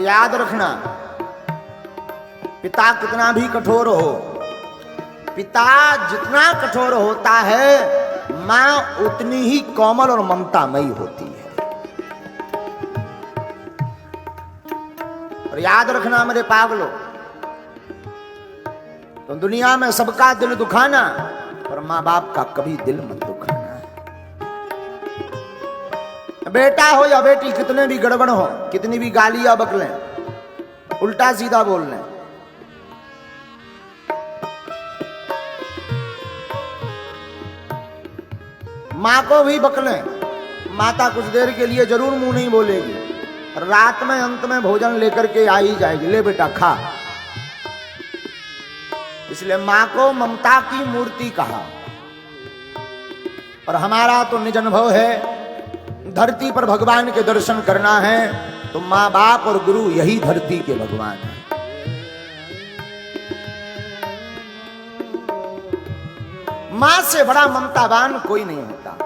और याद रखना, पिता कितना भी कठोर हो, पिता जितना कठोर होता है, मां उतनी ही कोमल और ममतामयी होती है। और याद रखना मेरे पागलों, तो दुनिया में सबका दिल दुखाना, पर मां बाप का कभी दिल मत दुखाना। बेटा हो या बेटी, कितने भी गड़बड़ हो, कितनी भी गालियां बकलें, उल्टा सीधा बोल लें, मां को भी बकलें, माता कुछ देर के लिए जरूर मुंह नहीं बोलेगी, रात में अंत में भोजन लेकर के आ ही जाएगी, ले बेटा खा। इसलिए मां को ममता की मूर्ति कहा। और हमारा तो निज अनुभव है, धरती पर भगवान के दर्शन करना है तो मां बाप और गुरु यही धरती के भगवान है। मां से बड़ा ममतावान कोई नहीं होता।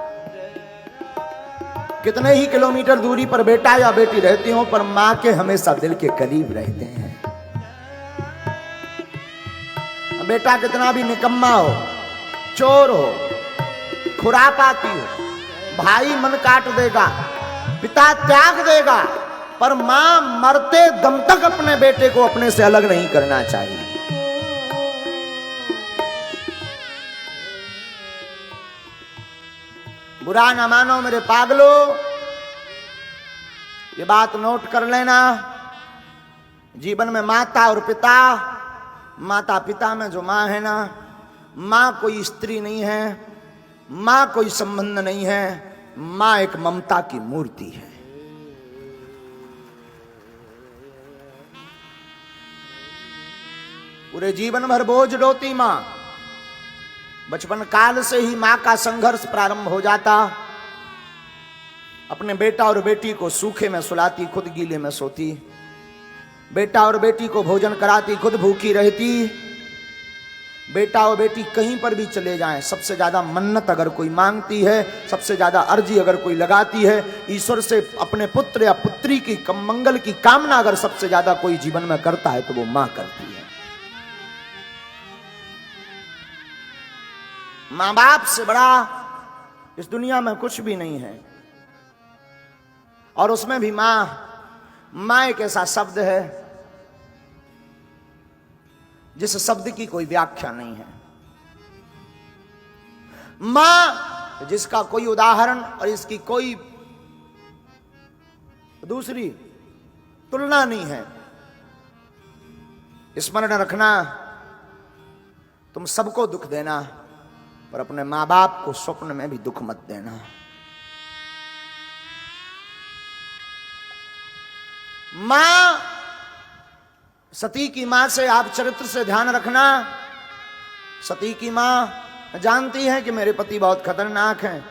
कितने ही किलोमीटर दूरी पर बेटा या बेटी रहती हो, पर मां के हमेशा दिल के करीब रहते हैं। बेटा कितना भी निकम्मा हो, चोर हो, खुरापाती हो, भाई मन काट देगा, पिता त्याग देगा, पर मां मरते दम तक अपने बेटे को अपने से अलग नहीं करना चाहिए। बुरा ना मानो मेरे पागलों, ये बात नोट कर लेना। जीवन में माता और पिता, माता पिता में जो मां है ना, मां कोई स्त्री नहीं है, मां कोई संबंध नहीं है, मां एक ममता की मूर्ति है। पूरे जीवन भर बोझ ढोती मां, बचपन काल से ही मां का संघर्ष प्रारंभ हो जाता। अपने बेटा और बेटी को सूखे में सुलाती, खुद गीले में सोती। बेटा और बेटी को भोजन कराती, खुद भूखी रहती। बेटा और बेटी कहीं पर भी चले जाएं, सबसे ज्यादा मन्नत अगर कोई मांगती है, सबसे ज्यादा अर्जी अगर कोई लगाती है, ईश्वर से अपने पुत्र या पुत्री की मंगल की कामना अगर सबसे ज्यादा कोई जीवन में करता है तो वो मां करती है। मां बाप से बड़ा इस दुनिया में कुछ भी नहीं है। और उसमें भी मां एक ऐसा शब्द है जिस शब्द की कोई व्याख्या नहीं है। मां जिसका कोई उदाहरण और इसकी कोई दूसरी तुलना नहीं है। स्मरण रखना, तुम सबको दुख देना, पर अपने मां बाप को स्वप्न में भी दुख मत देना। मां, सती की मां से आप चरित्र से ध्यान रखना। सती की मां जानती है कि मेरे पति बहुत खतरनाक हैं।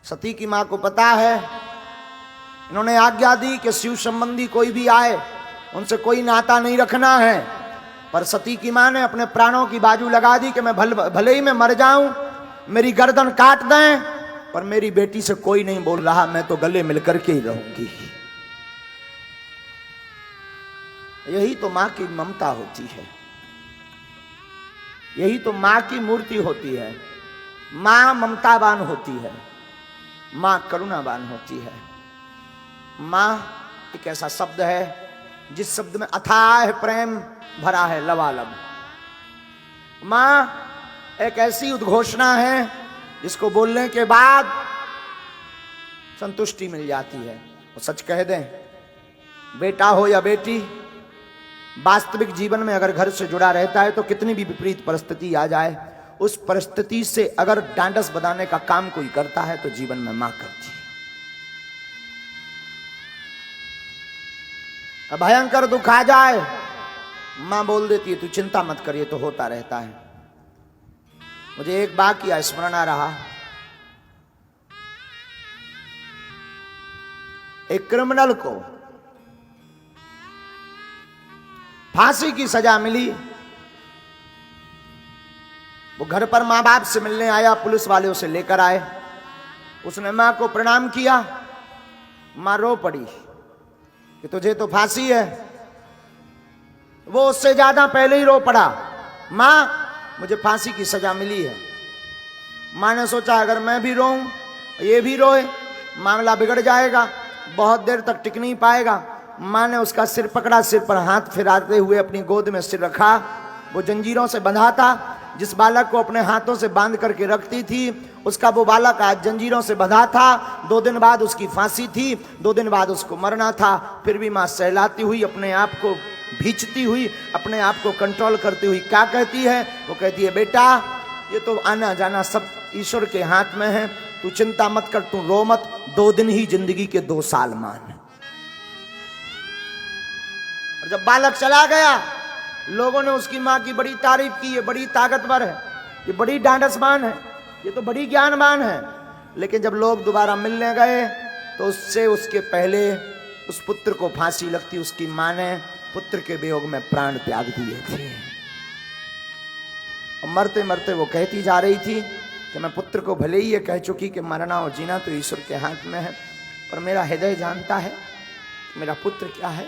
सती की मां को पता है, इन्होंने आज्ञा दी कि शिव संबंधी कोई भी आए उनसे कोई नाता नहीं रखना है। पर सती की मां ने अपने प्राणों की बाजू लगा दी कि मैं भले ही मैं मर जाऊं, मेरी गर्दन काट दें, पर मेरी बेटी से कोई नहीं बोल रहा, मैं तो गले मिलकर के ही रहूंगी। यही तो मां की ममता होती है, यही तो मां की मूर्ति होती है। मां ममतावान होती है, मां करुणावान होती है। मां एक ऐसा शब्द है जिस शब्द में अथाह प्रेम भरा है, लबालब। मां एक ऐसी उद्घोषणा है जिसको बोलने के बाद संतुष्टि मिल जाती है। वो सच कह दें, बेटा हो या बेटी, वास्तविक जीवन में अगर घर से जुड़ा रहता है तो कितनी भी विपरीत परिस्थिति आ जाए, उस परिस्थिति से अगर डांडस बधाने का काम कोई करता है तो जीवन में मां करती है। भयंकर दुख आ जाए, मां बोल देती है तू चिंता मत करिए, तो होता रहता है। मुझे एक वाकया स्मरण आ रहा। एक क्रिमिनल को फांसी की सजा मिली। वो घर पर मां बाप से मिलने आया, पुलिस वाले उसे लेकर आए। उसने मां को प्रणाम किया, मां रो पड़ी। कि तुझे तो फांसी है। वो उससे ज्यादा पहले ही रो पड़ा, मां मुझे फांसी की सजा मिली है। मां ने सोचा अगर मैं भी रोऊं, ये भी रोए, मामला बिगड़ जाएगा, बहुत देर तक टिक नहीं पाएगा। मां ने उसका सिर पकड़ा, सिर पर हाथ फिराते हुए अपनी गोद में सिर रखा। वो जंजीरों से बंधा था। जिस बालक को अपने हाथों से बांध करके रखती थी, उसका वो बालक आज जंजीरों से बंधा था। 2 दिन बाद उसकी फांसी थी, 2 दिन बाद उसको मरना था। फिर भी मां सहलाती हुई, अपने आप को भींचती हुई, अपने आप को कंट्रोल करती हुई क्या कहती है? वो कहती है, बेटा ये तो आना जाना सब ईश्वर के हाथ में है, तू चिंता मत कर, तू रो मत, 2 दिन ही जिंदगी के 2 साल मान। और जब बालक चला गया, लोगों ने उसकी मां की बड़ी तारीफ की, ये बड़ी ताकतवर है, ये बड़ी ढांढसमान है, ये तो बड़ी ज्ञानवान है। लेकिन जब लोग दोबारा मिलने गए तो उससे उसके पहले उस पुत्र को फांसी लगती, उसकी मां ने पुत्र के वियोग में प्राण त्याग दिए थे। और मरते मरते वो कहती जा रही थी कि मैं पुत्र को भले ही ये कह चुकी कि मरना और जीना तो ईश्वर के हाथ में है, पर मेरा हृदय जानता है मेरा पुत्र क्या है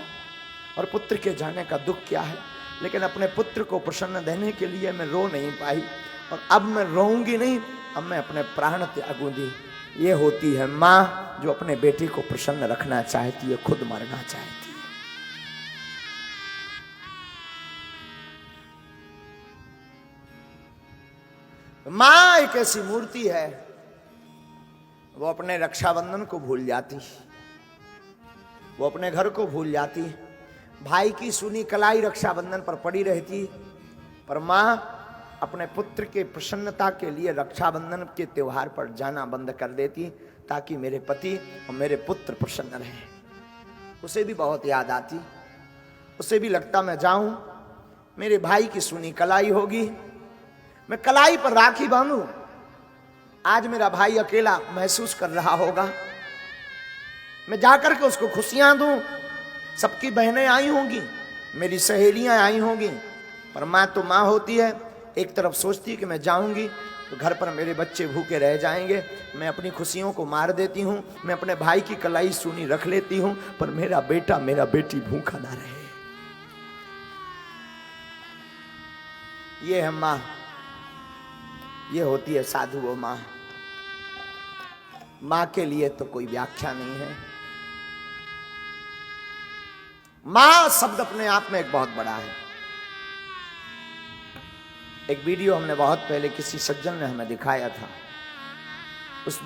और पुत्र के जाने का दुख क्या है। लेकिन अपने पुत्र को प्रसन्न देने के लिए मैं रो नहीं पाई, और अब मैं रोऊंगी नहीं, अब मैं अपने प्राण त्यागूंगी। ये होती है माँ जो अपने बेटे को प्रसन्न रखना चाहती है, खुद मरना चाहती है। माँ एक ऐसी मूर्ति है, वो अपने रक्षाबंधन को भूल जाती, वो अपने घर को भूल जाती। भाई की सुनी कलाई रक्षाबंधन पर पड़ी रहती, पर माँ अपने पुत्र के प्रसन्नता के लिए रक्षाबंधन के त्योहार पर जाना बंद कर देती, ताकि मेरे पति और मेरे पुत्र प्रसन्न रहें। उसे भी बहुत याद आती, उसे भी लगता मैं जाऊं, मेरे भाई की सुनी कलाई होगी, मैं कलाई पर राखी बांधूं। आज मेरा भाई अकेला महसूस कर रहा होगा, मैं जाकर के उसको खुशियां दूं। सबकी बहनें आई होंगी, मेरी सहेलियां आई होंगी, पर माँ तो माँ होती है। एक तरफ सोचती कि मैं जाऊंगी तो घर पर मेरे बच्चे भूखे रह जाएंगे, मैं अपनी खुशियों को मार देती हूँ, मैं अपने भाई की कलाई सुनी रख लेती हूँ, पर मेरा बेटा मेरा बेटी भूखा ना रहे। ये है माँ, ये होती है साधु वो माँ। माँ के लिए तो कोई व्याख्या नहीं है। माँ शब्द अपने आप में एक बहुत बड़ा है। एक वीडियो हमने बहुत पहले किसी सज्जन ने हमें दिखाया था, उस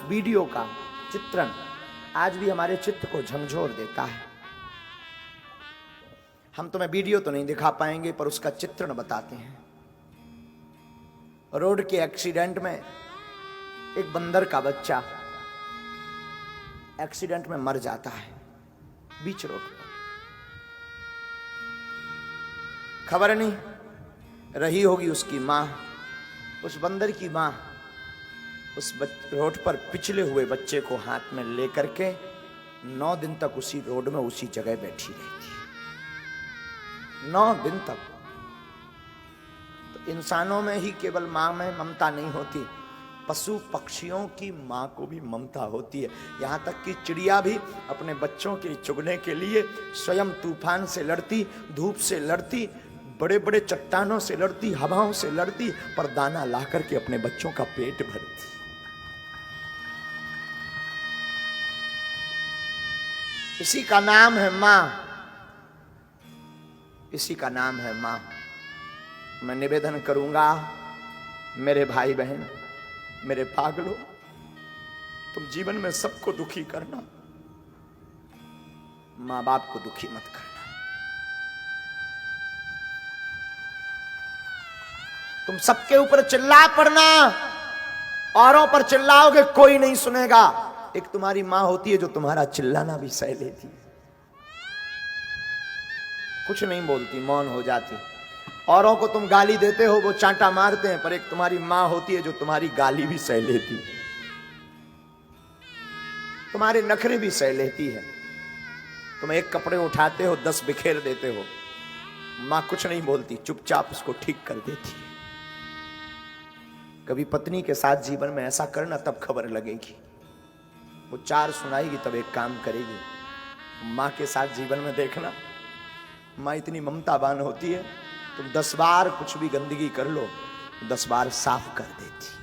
वीडियो का चित्रण आज भी हमारे चित्त को झंझोर देता है। हम तुम्हें वीडियो तो नहीं दिखा पाएंगे, पर उसका चित्रण बताते हैं। रोड के एक्सीडेंट में एक बंदर का बच्चा एक्सीडेंट में मर जाता है बीच रोड पर। खबर नहीं रही होगी उसकी मां, उस बंदर की मां उस रोड पर पिछले हुए बच्चे को हाथ में लेकर के 9 दिन तक उसी रोड में उसी जगह बैठी रहती, 9 दिन तक। तो इंसानों में ही केवल मां में ममता नहीं होती, पशु पक्षियों की मां को भी ममता होती है। यहां तक कि चिड़िया भी अपने बच्चों के चुगने के लिए स्वयं तूफान से लड़ती, धूप से लड़ती, बड़े बड़े चट्टानों से लड़ती, हवाओं से लड़ती, पर दाना ला करके अपने बच्चों का पेट भरती। इसी का नाम है मां, इसी का नाम है मां। मैं निवेदन करूंगा, मेरे भाई बहन, मेरे पागलों, तुम जीवन में सबको दुखी करना, मां बाप को दुखी मत करना। तुम सबके ऊपर चिल्ला पड़ना, औरों पर चिल्लाओगे कोई नहीं सुनेगा। एक तुम्हारी मां होती है जो तुम्हारा चिल्लाना भी सह लेती, कुछ नहीं बोलती, मौन हो जाती। औरों को तुम गाली देते हो, वो चांटा मारते हैं, पर एक तुम्हारी मां होती है जो तुम्हारी गाली भी सह लेती, तुम्हारे नखरे भी सह लेती है। तुम एक कपड़े उठाते हो 10 बिखेर देते हो, मां कुछ नहीं बोलती, चुपचाप उसको ठीक कर देती है। कभी पत्नी के साथ जीवन में ऐसा करना, तब खबर लगेगी। वो 4 सुनाएगी तब एक काम करेगी। माँ के साथ जीवन में देखना, माँ इतनी ममतावान होती है, तुम 10 बार कुछ भी गंदगी कर लो, 10 बार साफ कर देती।